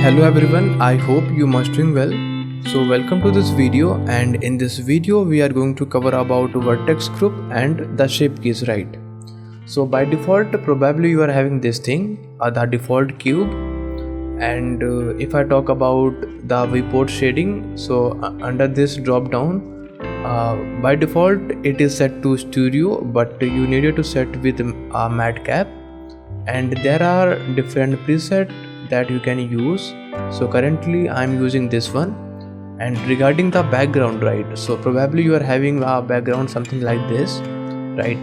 Hello everyone, I hope you must doing well. So welcome to this video, and in this video we are going to cover about vertex group and the shape keys, right? So by default probably you are having this thing, the default cube, and if I talk about the viewport shading, so under this drop down, by default it is set to studio, but you needed to set with matte cap, and there are different presets that you can use. So currently I'm using this one. And regarding the background, right, so probably you are having a background something like this, right?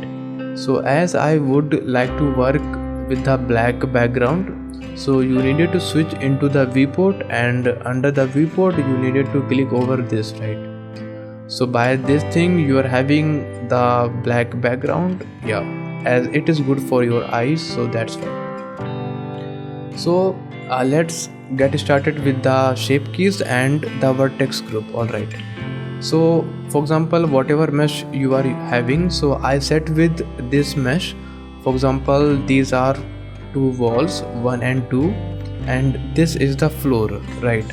So as I would like to work with the black background, so you needed to switch into the viewport, and under the viewport you needed to click over this, right? So by this thing you are having the black background, yeah, as it is good for your eyes, so that's why. So let's get started with the shape keys and the vertex group. Alright, so for example, whatever mesh you are having, so I set with this mesh. For example, these are two walls, 1 and 2, and this is the floor, right?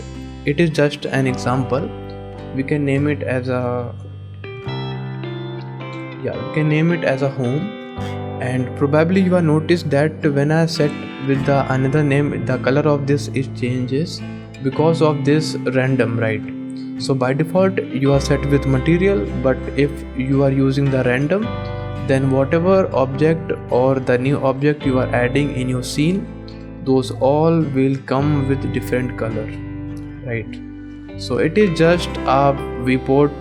It is just an example. We can name it as a home. And probably you have noticed that when I set with the another name, the color of this is changes because of this random, right? So by default you are set with material, but if you are using the random, then whatever object or the new object you are adding in your scene, those all will come with different color, right? So it is just a viewport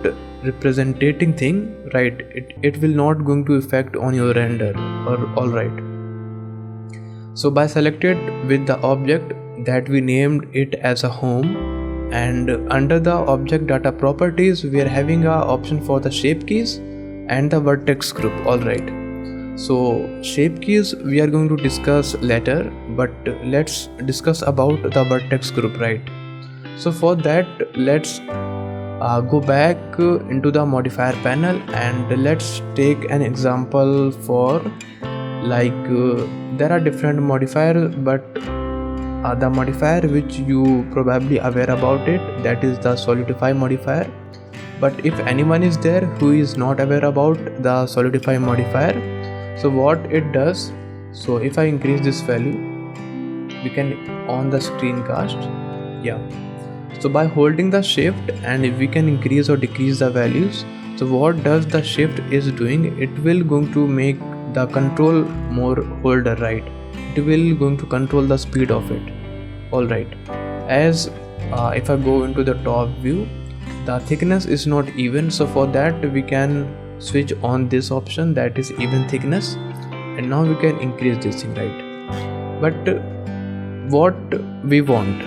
representing thing, right? It will not going to affect on your render, or alright. So by selected with the object that we named it as a home, and under the object data properties we are having a option for the shape keys and the vertex group. Alright, so shape keys we are going to discuss later, but let's discuss about the vertex group, right? So for that, let's go back into the modifier panel, and let's take an example for there are different modifiers, but the modifier which you probably aware about it, that is the solidify modifier. But if anyone is there who is not aware about the solidify modifier, so what it does, so if I increase this value, we can on the screencast, yeah. So by holding the shift, and if we can increase or decrease the values, so what does the shift is doing, it will going to make the control more holder, right? It will going to control the speed of it. Alright, as if I go into the top view, the thickness is not even, so for that we can switch on this option, that is even thickness, and now we can increase this thing, right? But what we want,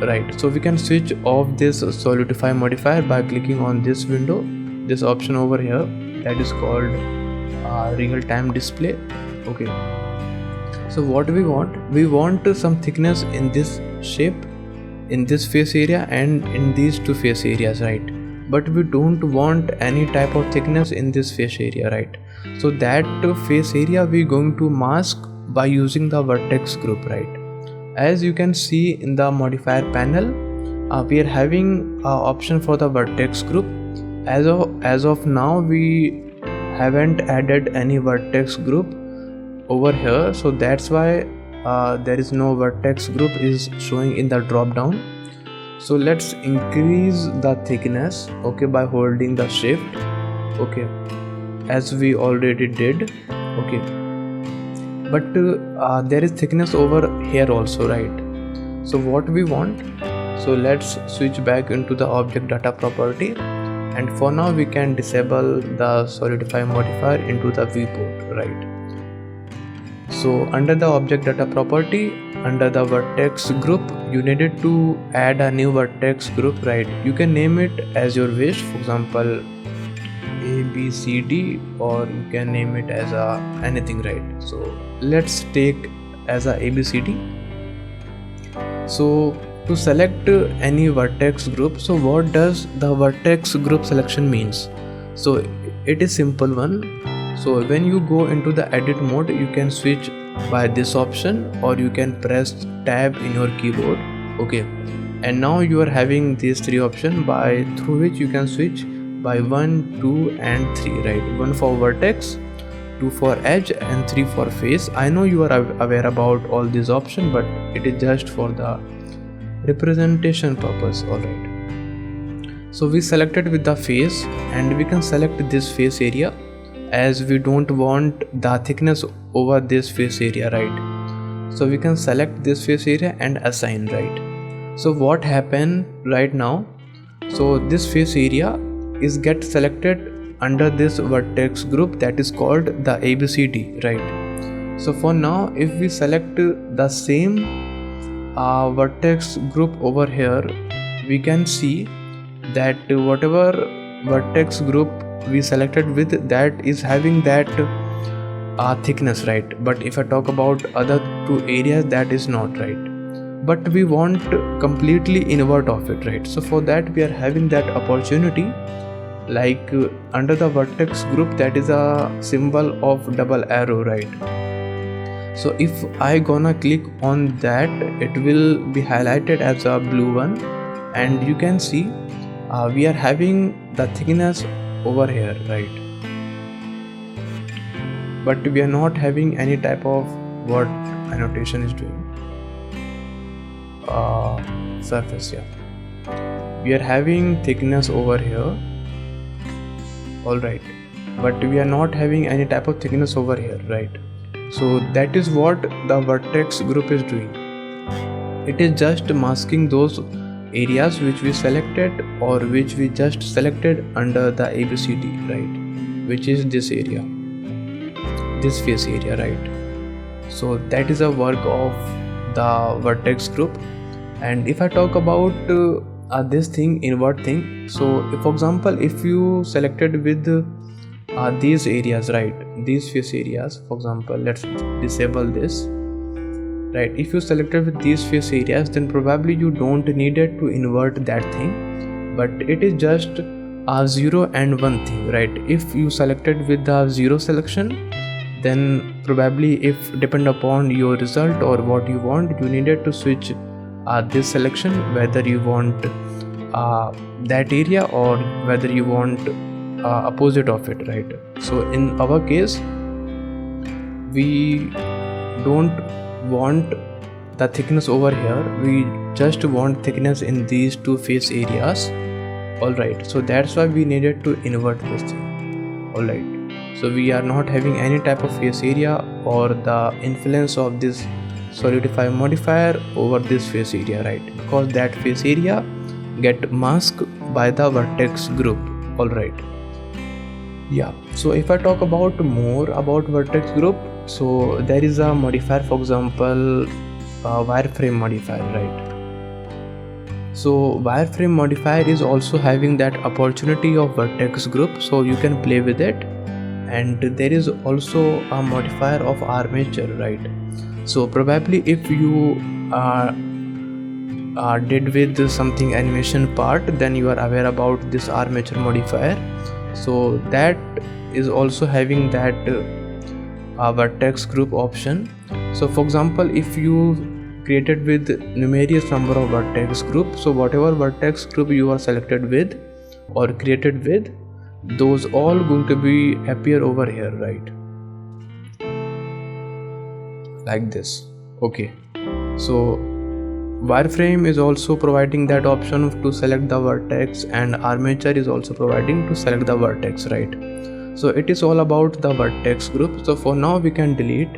right, so we can switch off this solidify modifier by clicking on this window, this option over here, that is called real-time display. Okay, so what we want some thickness in this shape, in this face area, and in these two face areas, right? But we don't want any type of thickness in this face area, right? So that face area we going to mask by using the vertex group, right? As you can see in the modifier panel, we are having an option for the vertex group. As of now we haven't added any vertex group over here, so that's why there is no vertex group is showing in the drop down. So let's increase the thickness, okay, by holding the shift, okay, as we already did, okay. But there is thickness over here also, right? So what we want, so let's switch back into the object data property, and for now we can disable the solidify modifier into the viewport, right? So under the object data property, under the vertex group, you needed to add a new vertex group, right? You can name it as your wish, for example ABCD, or you can name it as anything, right? So let's take as a ABCD. So to select any vertex group, so what does the vertex group selection means? So it is simple one. So when you go into the edit mode, you can switch by this option, or you can press tab in your keyboard, Okay, and now you are having these three options by through which you can switch by 1, 2 and 3, right? 1 for vertex, 2 for edge and 3 for face. I know you are aware about all these options, but it is just for the representation purpose. Alright, so we selected with the face, and we can select this face area as we don't want the thickness over this face area, right? So we can select this face area and assign, right? So what happened right now, so this face area is get selected under this vertex group that is called the ABCD, right? So for now, if we select the same vertex group over here, we can see that whatever vertex group we selected with, that is having that thickness, right? But if I talk about other two areas, that is not, right? But we want completely invert of it, right? So for that we are having that opportunity, like under the vertex group, that is a symbol of double arrow, right? So if I gonna click on that, it will be highlighted as a blue one, and you can see we are having the thickness over here, right? But we are not having any type of what annotation is doing. Surface, yeah, we are having thickness over here, alright, but we are not having any type of thickness over here, right? So that is what the vertex group is doing. It is just masking those areas which we selected or which we just selected under the ABCD, right? Which is this area, this face area, right? So that is a work of the vertex group. And if I talk about this thing, invert thing, so if, for example, if you selected with these areas, right, these face areas, for example, let's disable this, right? If you selected with these face areas, then probably you don't need it to invert that thing, but it is just a 0 and 1 thing, right? If you selected with the 0 selection, then probably if depend upon your result or what you want, you needed to switch this selection, whether you want that area or whether you want opposite of it, right? So in our case, we don't want the thickness over here, we just want thickness in these two face areas, alright. So that's why we needed to invert this thing, alright. So we are not having any type of face area or the influence of this solidify modifier over this face area, right? Because that face area get masked by the vertex group, alright. Yeah, so if I talk about more about vertex group, so there is a modifier, for example, wireframe modifier, right? So wireframe modifier is also having that opportunity of vertex group, so you can play with it. And there is also a modifier of armature, right? So probably if you did with something animation part, then you are aware about this armature modifier. So that is also having that vertex group option. So for example, if you created with numerous number of vertex group, so whatever vertex group you are selected with or created with, those all going to be appear over here, right? Like this. Okay, so wireframe is also providing that option to select the vertex, and armature is also providing to select the vertex, right? So it is all about the vertex group. So for now we can delete.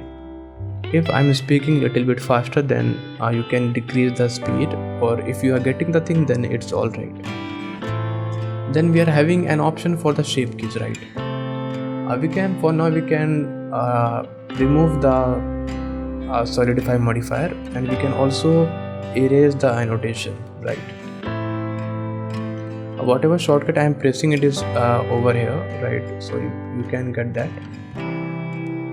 If I'm speaking little bit faster, then you can decrease the speed, or if you are getting the thing, then it's all right. Then we are having an option for the shape keys, right? We can remove the solidify modifier, and we can also erase the annotation, right? Whatever shortcut I am pressing, it is over here, right? So you can get that.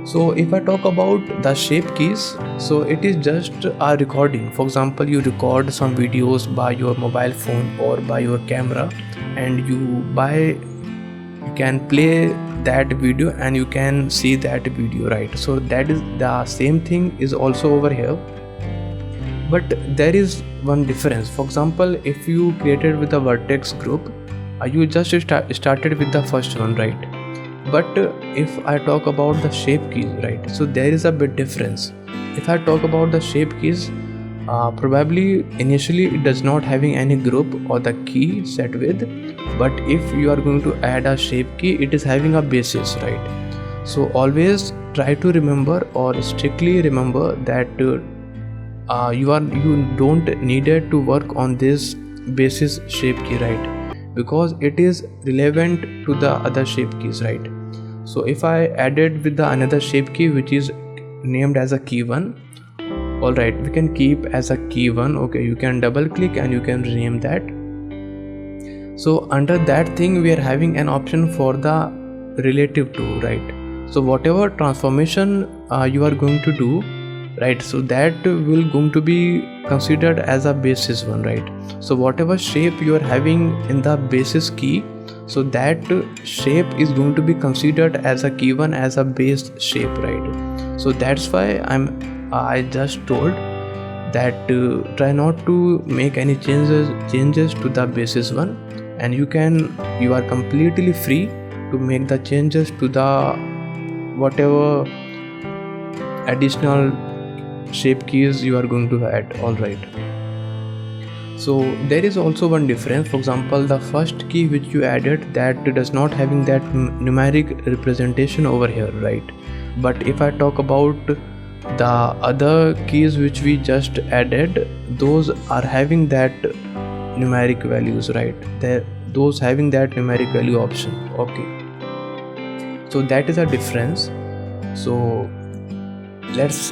So if I talk about the shape keys, so it is just a recording. For example, you record some videos by your mobile phone or by your camera, and you can play that video and you can see that video, right? So that is the same thing is also over here, but there is one difference. For example, if you created with the vertex group, you just started with the first one, right? But if I talk about the shape keys, right, so there is a bit difference. If I talk about the shape keys, probably initially it does not having any group or the key set with, but if you are going to add a shape key, it is having a basis, right? So always try to remember or strictly remember that you don't needed to work on this basis shape key, right? Because it is relevant to the other shape keys, right? So if I added with the another shape key which is named as a key 1, alright, we can keep as a key 1. Okay, you can double click and you can rename that. So under that thing we are having an option for the relative to, right? So whatever transformation you are going to do, right, so that will going to be considered as a basis one, right? So whatever shape you are having in the basis key, so that shape is going to be considered as a key 1 as a base shape, right? So that's why I just told that try not to make any changes to the basis one, and you are completely free to make the changes to the whatever additional shape keys you are going to add. Alright, so there is also one difference. For example, the first key which you added, that does not having that numeric representation over here, right? But if I talk about the other keys which we just added, those are having that numeric values, right? Those having that numeric value option. Okay, so that is a difference. So let's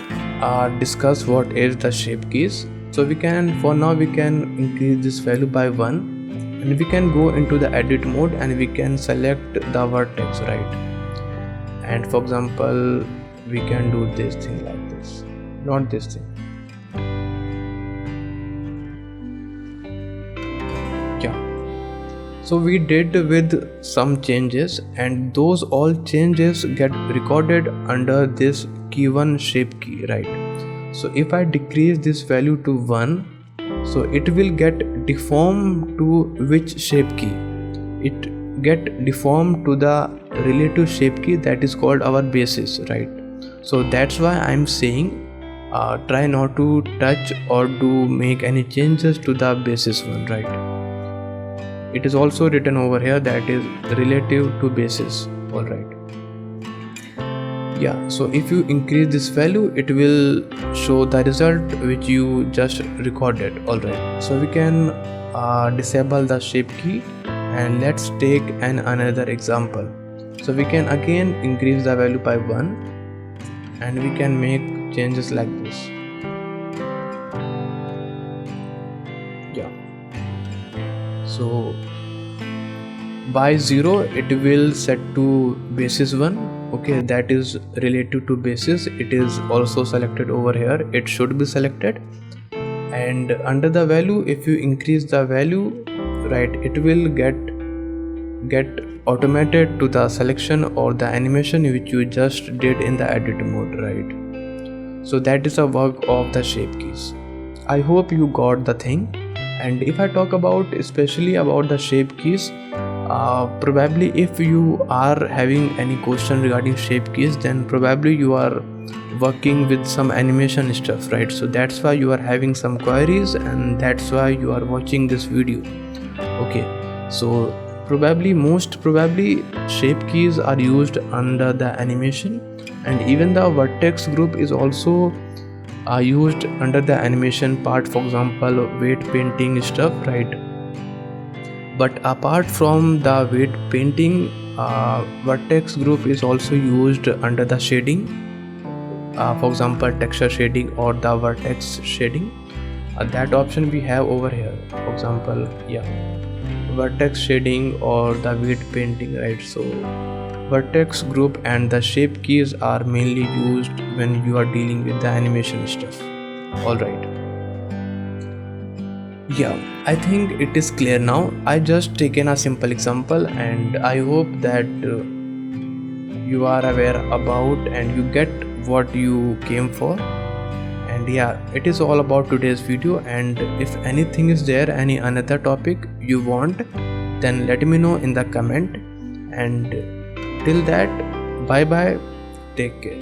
discuss what is the shape keys. So for now we can increase this value by 1, and we can go into the edit mode and we can select the vertex, right? And for example, we can do this thing like this, not this thing. Yeah, so we did with some changes, and those all changes get recorded under this key 1 shape key, right? So if I decrease this value to 1, so it will get deformed to which shape key? It get deformed to the relative shape key that is called our basis, right? So that's why I'm saying try not to touch or do make any changes to the basis one, right? It is also written over here that is relative to basis. Alright, yeah, so if you increase this value, it will show the result which you just recorded. Alright, so we can disable the shape key, and let's take another example. So we can again increase the value by 1, and we can make changes like this. Yeah, so by 0 it will set to basis 1. Okay, that is relative to basis. It is also selected over here. It should be selected, and under the value, if you increase the value, right, it will get automated to the selection or the animation which you just did in the edit mode, right? So that is a work of the shape keys. I hope you got the thing. And if I talk about especially about the shape keys, probably if you are having any question regarding shape keys, then probably you are working with some animation stuff, right? So that's why you are having some queries, and that's why you are watching this video. Okay, so most probably shape keys are used under the animation, and even the vertex group is also used under the animation part, for example weight painting stuff, right? But apart from the weight painting, vertex group is also used under the shading, for example texture shading or the vertex shading. That option we have over here, for example, yeah, vertex shading or the weight painting, right? So vertex group and the shape keys are mainly used when you are dealing with the animation stuff. Alright, yeah, I think it is clear now. I just taken a simple example, and I hope that you are aware about and you get what you came for. And And yeah, it is all about today's video, and if anything is there, any another topic you want, then let me know in the comment. And till that, bye bye, take care.